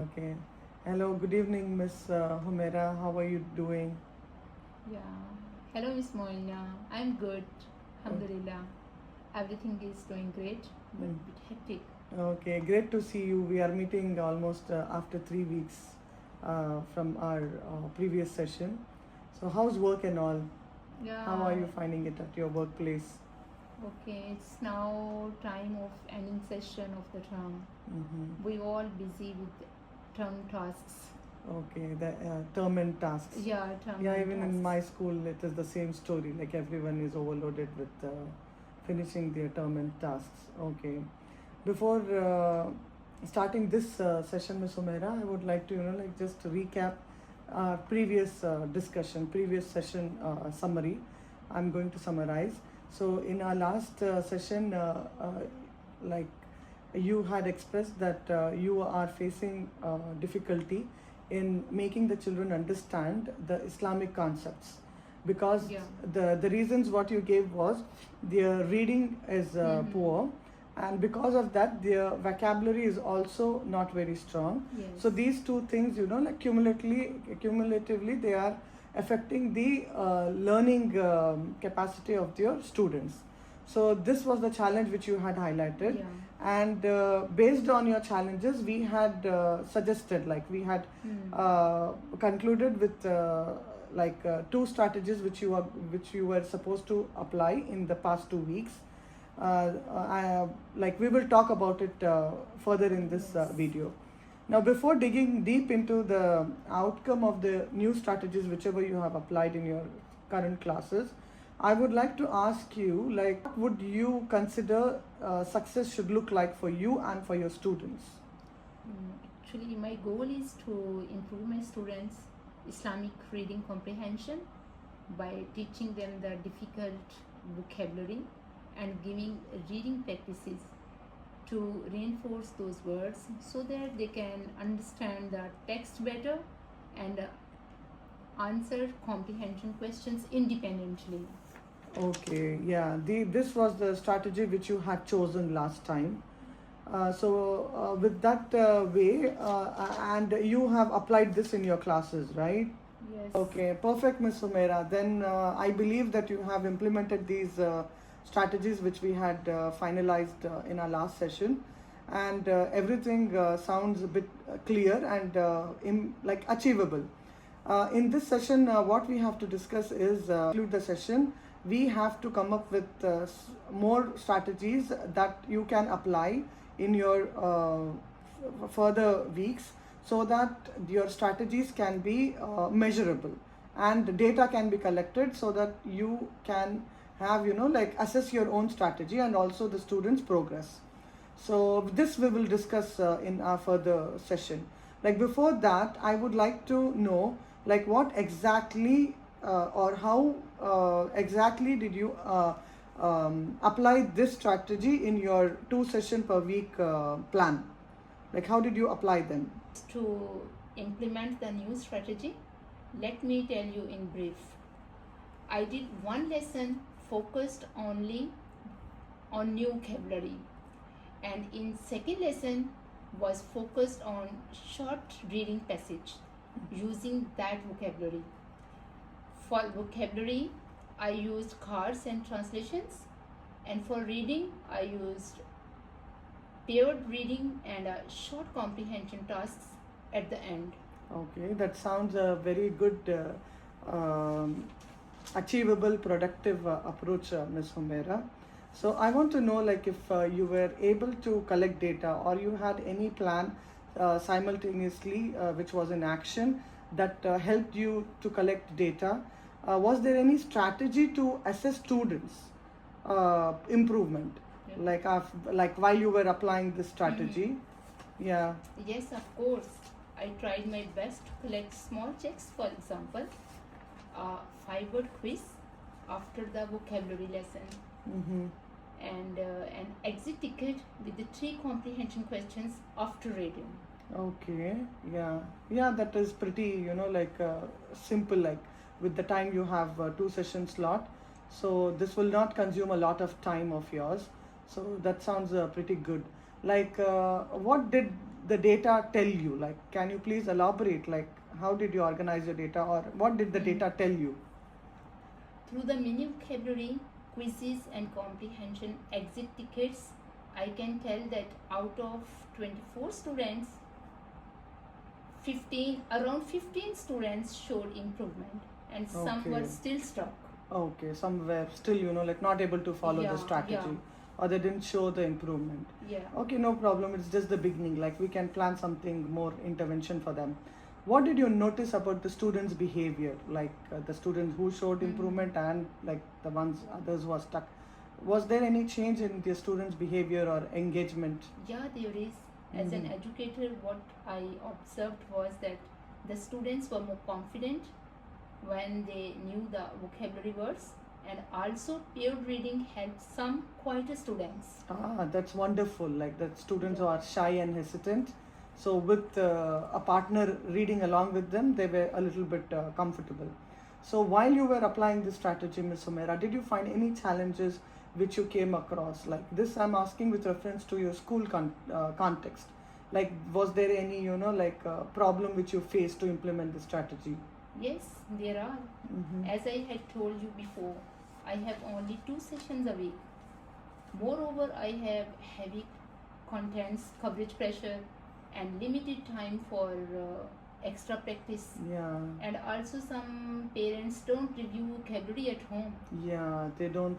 Okay. Hello, good evening, Miss Humaira. How are you doing? Yeah. Hello, Miss Muyeena. I'm good. Oh, Alhamdulillah. Everything is going great, but mm. a bit hectic. Okay, great to see you. We are meeting almost after 3 weeks from our previous session. So, how's work and all? How are Yeah. you finding it at your workplace? Okay. It's now time of ending session of the term. Mm-hmm. We all busy with term tasks. Okay, the term and tasks. Yeah, term Yeah, and even in tasks. my school, it is the same story. Like everyone is overloaded with finishing their term and tasks. Okay. Before starting this session, Ms. Umaira, I would like to, like just recap our previous discussion, previous session summary. I'm going to summarize. So, in our last session, like you had expressed that you are facing difficulty in making the children understand the Islamic concepts because Yeah. the reasons what you gave was their reading is Mm-hmm. poor, and because of that their vocabulary is also not very strong. Yes. So these two things, like cumulatively they are affecting the learning capacity of your students. So this was the challenge which you had highlighted, Yeah. and based on your challenges we had suggested, like we had Hmm. concluded with two strategies which you were supposed to apply in the past 2 weeks. Like we will talk about it further in this Yes. video. Now, before digging deep into the outcome of the new strategies, whichever you have applied in your current classes, I would like to ask you, like, what would you consider success should look like for you and for your students? Actually, my goal is to improve my students' Islamic reading comprehension by teaching them the difficult vocabulary and giving reading practices to reinforce those words so that they can understand the text better and answer comprehension questions independently. Okay, yeah, this was the strategy which you had chosen last time. With that way, and you have applied this in your classes, right? Yes. Okay, perfect, Ms. Humaira. Then I believe that you have implemented these strategies which we had finalized in our last session, and everything sounds a bit clear and like achievable. In this session, what we have to discuss is conclude the session. We have to come up with more strategies that you can apply in your further weeks, so that your strategies can be measurable and data can be collected, so that you can have, like assess your own strategy and also the students' progress. So this we will discuss in our further session. Like before that, I would like to know, like what exactly or how exactly did you apply this strategy in your 2 session per week plan? Like how did you apply them? To implement the new strategy, let me tell you in brief. I did one lesson focused only on new vocabulary, and in second lesson was focused on short reading passage using that vocabulary. For vocabulary, I used cards and translations, and for reading, I used paired reading and short comprehension tasks at the end. Okay, that sounds a very good, achievable, productive approach, Ms. Humaira. So I want to know, like, if you were able to collect data or you had any plan simultaneously which was in action that helped you to collect data. Was there any strategy to assess students' improvement, Yeah. like while you were applying this strategy? Mm-hmm. Yeah. Yes, of course. I tried my best to collect small checks, for example, a 5-word quiz after the vocabulary lesson, Mm-hmm. and an exit ticket with the 3 comprehension questions after reading. Okay, yeah, yeah, that is pretty, like simple, like with the time you have 2 session slot. So this will not consume a lot of time of yours. So that sounds pretty good. Like, what did the data tell you? Like, can you please elaborate? Like, how did you organize your data, or what did the data tell you? Through the mini vocabulary, quizzes, and comprehension exit tickets, I can tell that out of 24 students, around 15 students showed improvement, and some were Okay. still stuck. Okay, some were still, like not able to follow the Yeah, strategy, yeah. or they didn't show the improvement. Yeah. Okay, no problem. It's just the beginning. Like, we can plan something more intervention for them. What did you notice about the students' behavior? Like, the students who showed improvement and like the others who are stuck. Was there any change in the students' behavior or engagement? Yeah, there is. As an educator, what I observed was that the students were more confident when they knew the vocabulary words, and also paired reading helped some quieter students. Ah, that's wonderful. Like, the students who are shy and hesitant. So with a partner reading along with them, they were a little bit comfortable. So while you were applying this strategy, Ms. Sumaira, did you find any challenges which you came across? Like this, I'm asking with reference to your school context. Like, was there any, problem which you faced to implement the strategy? Yes, there are. As I had told you before, I have only 2 sessions a week. Moreover, I have heavy contents, coverage pressure, and limited time for extra practice. Yeah. And also, some parents don't review vocabulary at home. Yeah, they don't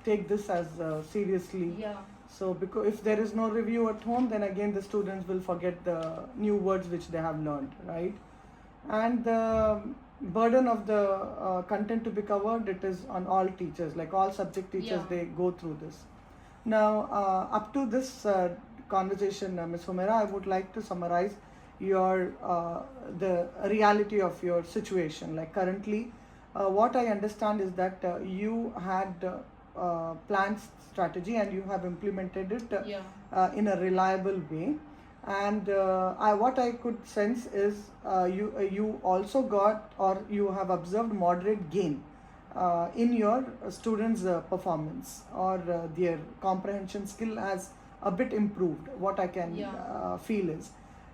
take this as seriously. Yeah. So because if there is no review at home, then again the students will forget the new words which they have learned, right? And the burden of the content to be covered, it is on all teachers, like all subject teachers, Yeah. they go through this. Now, up to this conversation, Ms. Humaira, I would like to summarize your the reality of your situation. Like currently, what I understand is that you had planned strategy and you have implemented it in a reliable way. And what I could sense is you also got, or you have observed moderate gain in your students' performance, or their comprehension skill has a bit improved. What I can feel is,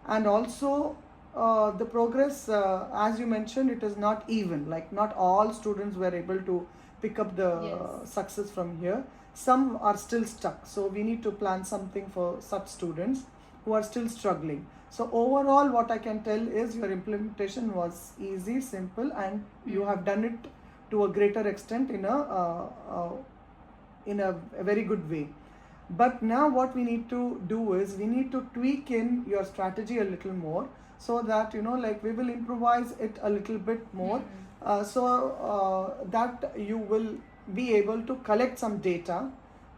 and also the progress, as you mentioned, it is not even. Like, not all students were able to pick up the success from here. Some are still stuck. So we need to plan something for such students who are still struggling. So overall, what I can tell is your implementation was easy, simple, and you have done it to a greater extent in a very good way. But now what we need to do is we need to tweak in your strategy a little more, so that like we will improvise it a little bit more, that you will be able to collect some data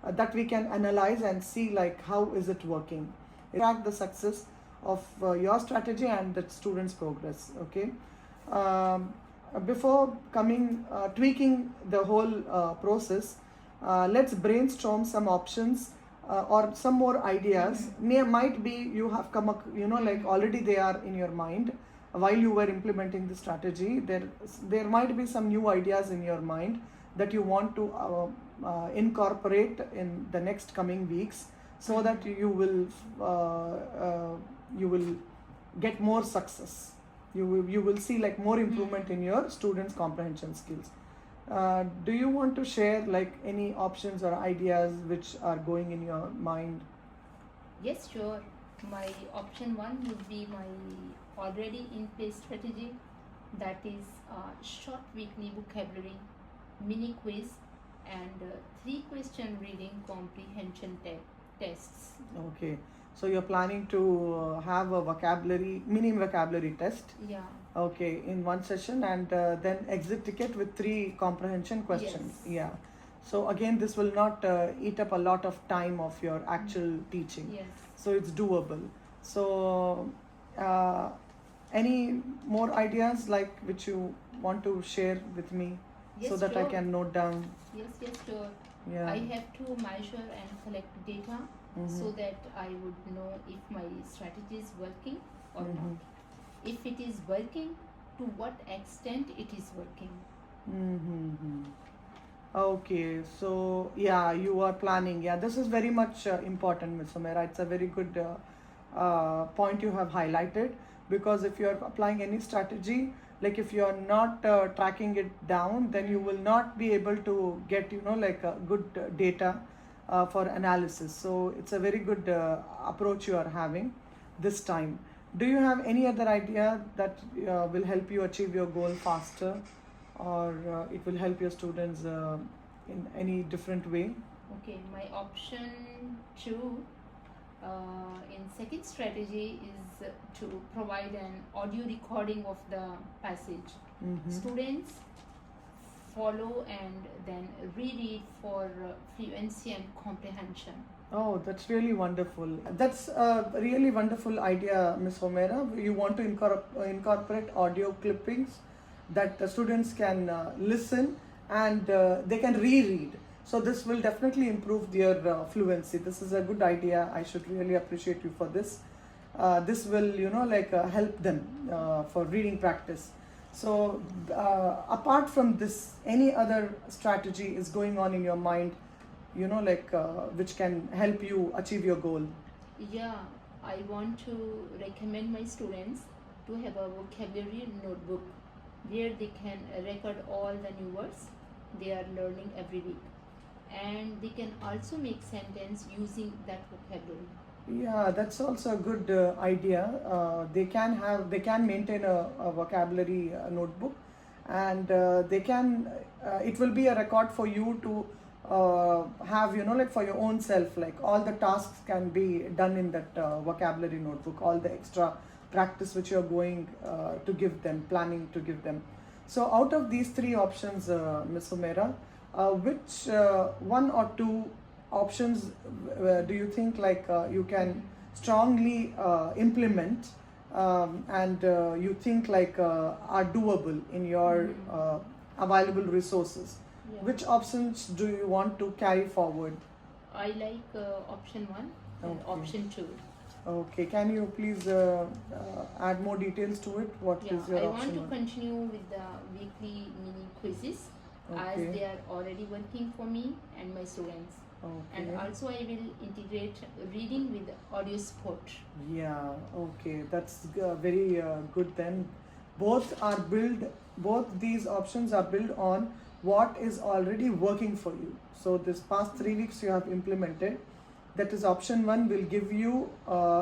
that we can analyze and see like how is it working. Track the success of your strategy and the students' progress. Okay. Before tweaking the whole process, let's brainstorm some options or some more ideas. Might be you have come up, like already they are in your mind while you were implementing the strategy. There might be some new ideas in your mind that you want to incorporate in the next coming weeks, so that you will get more success. You will see like more improvement in your students' comprehension skills. Do you want to share like any options or ideas which are going in your mind? Yes, sure. My option 1 would be my already in place strategy, that is short weekly vocabulary, mini quiz, and 3 question reading comprehension tests. Okay, so you're planning to have a mini vocabulary test. Yeah. Okay, in one session, and then exit ticket with 3 comprehension questions. Yes. Yeah. So again, this will not eat up a lot of time of your actual teaching. Yes. So it's doable. So any more ideas like which you want to share with me, Yes, so that I sure. can note down? Yes, sure. Yeah. I have to measure and collect data so that I would know if my strategy is working or not. If it is working, to what extent it is working. Okay, so yeah, you are planning. Yeah, this is very much important, Ms. Sumaira. It's a very good point you have highlighted, because if you're applying any strategy, like if you're not tracking it down, then you will not be able to get, like a good data for analysis. So it's a very good approach you are having this time. Do you have any other idea that will help you achieve your goal faster, or it will help your students in any different way? Okay, my option two in second strategy is to provide an audio recording of the passage. Students follow and then read it for fluency and comprehension. Oh, that's really wonderful. That's a really wonderful idea, Miss Homera. You want to incorporate audio clippings that the students can listen, and they can reread. So this will definitely improve their fluency. This is a good idea. I should really appreciate you for this. This will, help them for reading practice. So apart from this, any other strategy is going on in your mind, which can help you achieve your goal? Yeah, I want to recommend my students to have a vocabulary notebook where they can record all the new words they are learning every week, and they can also make sentence using that vocabulary. Yeah, that's also a good idea. They can maintain a vocabulary notebook, and it will be a record for you to have, like for your own self, like all the tasks can be done in that vocabulary notebook, all the extra practice which you're going planning to give them. So out of these three options, Ms. Humera, which one or two options do you think you can strongly implement, and you think are doable in your available resources? Yeah. Which options do you want to carry forward? I like option one and Okay. option two. Okay, can you please add more details to it? What is Yeah, your I option want to one? continue with the weekly mini quizzes as Okay. they are already working for me and my students. Okay. And also I will integrate reading with audio support. Yeah, okay, that's very good then. Both these options are built on what is already working for you. So this past 3 weeks you have implemented. That is option one will give you,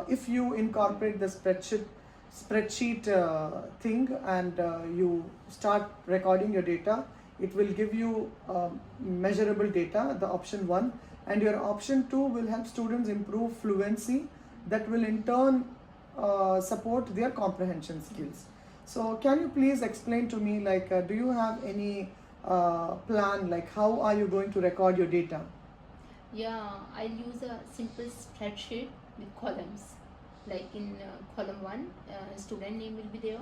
if you incorporate the spreadsheet thing, and you start recording your data, it will give you measurable data, the option one. And your option two will help students improve fluency, that will in turn support their comprehension skills. So can you please explain to me, do you have any plan, like how are you going to record your data? Yeah, I'll use a simple spreadsheet with columns. Like in column one, student name will be there.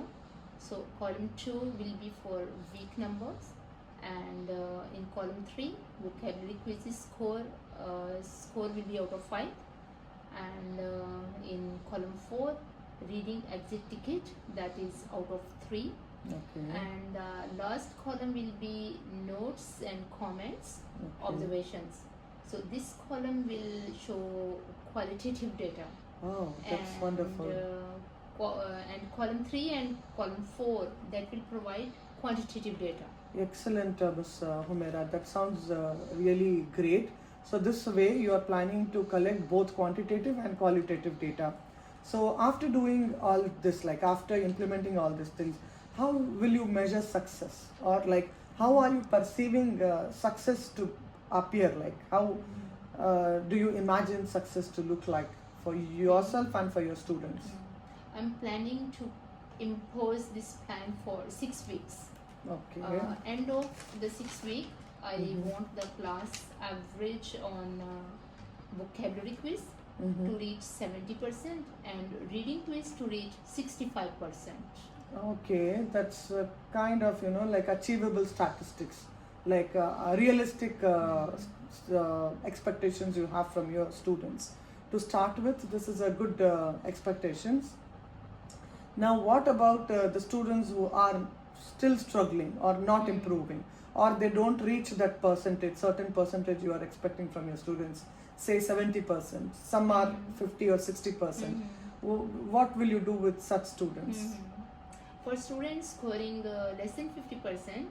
So column two will be for week numbers, and in column three, vocabulary quizzes score will be out of 5, and in column four, reading exit ticket, that is out of 3. Okay. And last column will be notes and comments, Okay. observations. So this column will show qualitative data. Oh, that's And, wonderful. And column 3 and column 4, that will provide quantitative data. Excellent, Ms. Humera. That sounds really great. So this way you are planning to collect both quantitative and qualitative data. So after doing all this, after implementing all these things, how will you measure success? Or how are you perceiving success to appear? How do you imagine success to look like for yourself and for your students? I'm planning to impose this plan for 6 weeks. Okay. End of the 6th week, I want the class average on vocabulary quiz to reach 70% and reading quiz to reach 65%. Okay, that's kind of achievable statistics, realistic expectations you have from your students. To start with, this is a good expectations. Now, what about the students who are still struggling or not improving, or they don't reach that certain percentage you are expecting from your students, say 70%, some are 50 or 60%. what will you do with such students? For students scoring less than 50%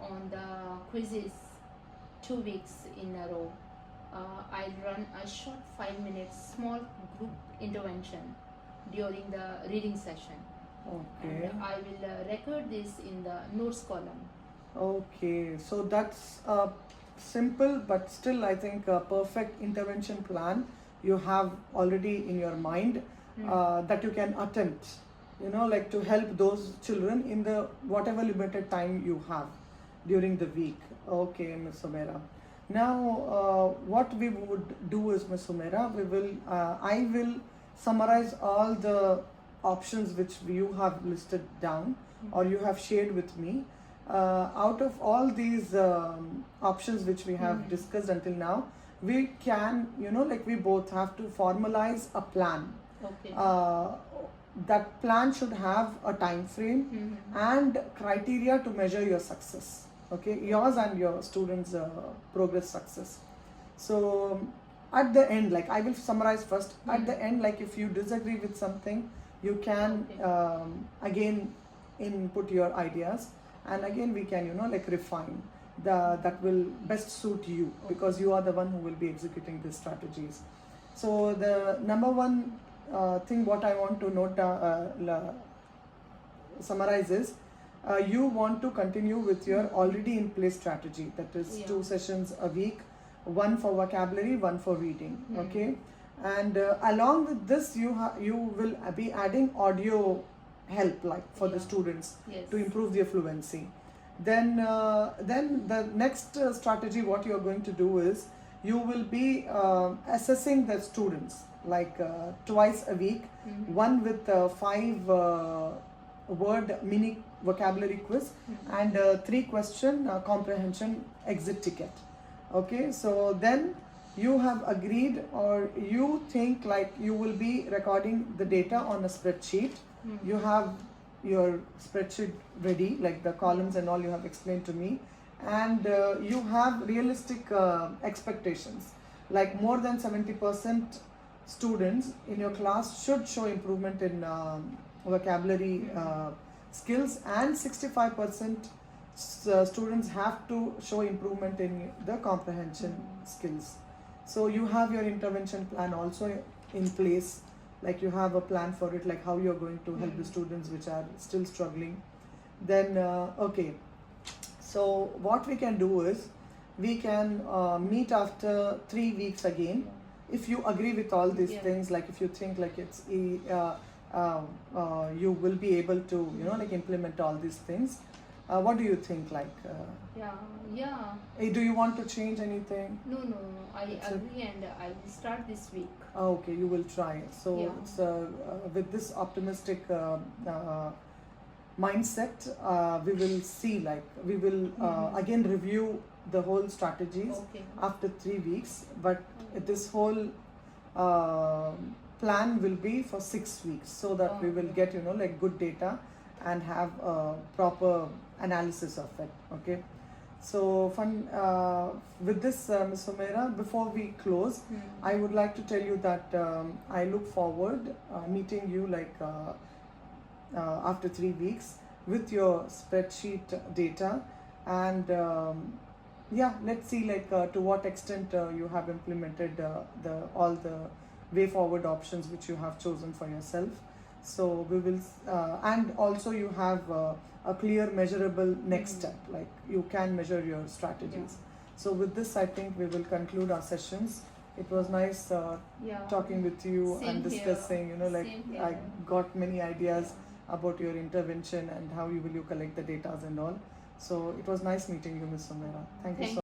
on the quizzes 2 weeks in a row, I'll run a short 5 minute small group intervention during the reading session. Okay. And I will record this in the notes column. Okay, so that's a simple but still I think a perfect intervention plan you have already in your mind that you can attempt, like to help those children in the whatever limited time you have during the week. Okay, Ms. Sumaira. Now, what we would do is, Ms. Sumaira, I will summarize all the options which you have listed down or you have shared with me. Out of all these options which we have discussed until now, we can, like we both have to formalize a plan. Okay. That plan should have a time frame and criteria to measure your success. Okay, yours and your students' progress success. So at the end, like I will summarize first. At the end, like if you disagree with something, you can again input your ideas, and again we can like refine that will best suit you because you are the one who will be executing these strategies. So the number one thing what I want to summarize is you want to continue with your already in place strategy, that is 2 sessions a week, 1 for vocabulary, 1 for reading. Okay, and along with this you will be adding audio help like for the students to improve their fluency. Then the next strategy what you are going to do is you will be assessing the students like twice a week, one with 5 word mini vocabulary quiz and 3 question comprehension exit ticket. Okay, so then you have agreed or you think like you will be recording the data on a spreadsheet. You have your spreadsheet ready, like the columns and all you have explained to me, and you have realistic expectations like more than 70% students in your class should show improvement in vocabulary skills, and 65% students have to show improvement in the comprehension skills. So you have your intervention plan also in place, like you have a plan for it, like how you're going to help the students which are still struggling. Then okay, so what we can do is we can meet after 3 weeks again if you agree with all these things, like if you think like it's you will be able to like implement all these things. What do you think, like do you want to change anything? No, I agree and I will start this week. Okay, you will try. So it's with this optimistic mindset, we will see, like we will again review the whole strategies after 3 weeks, but this whole plan will be for 6 weeks, so that we will get like good data and have a proper analysis of it. Okay, so with this, Ms. Sumaira, before we close, I would like to tell you that I look forward meeting you like after 3 weeks with your spreadsheet data, and let's see like to what extent you have implemented all the way forward options which you have chosen for yourself. So we will and also you have a clear measurable next step, like you can measure your strategies. So with this, I think we will conclude our sessions. It was nice talking with you and discussing, I got many ideas about your intervention and how you collect the data and all. So it was nice meeting you, Ms. Sumaira. Thank you so much.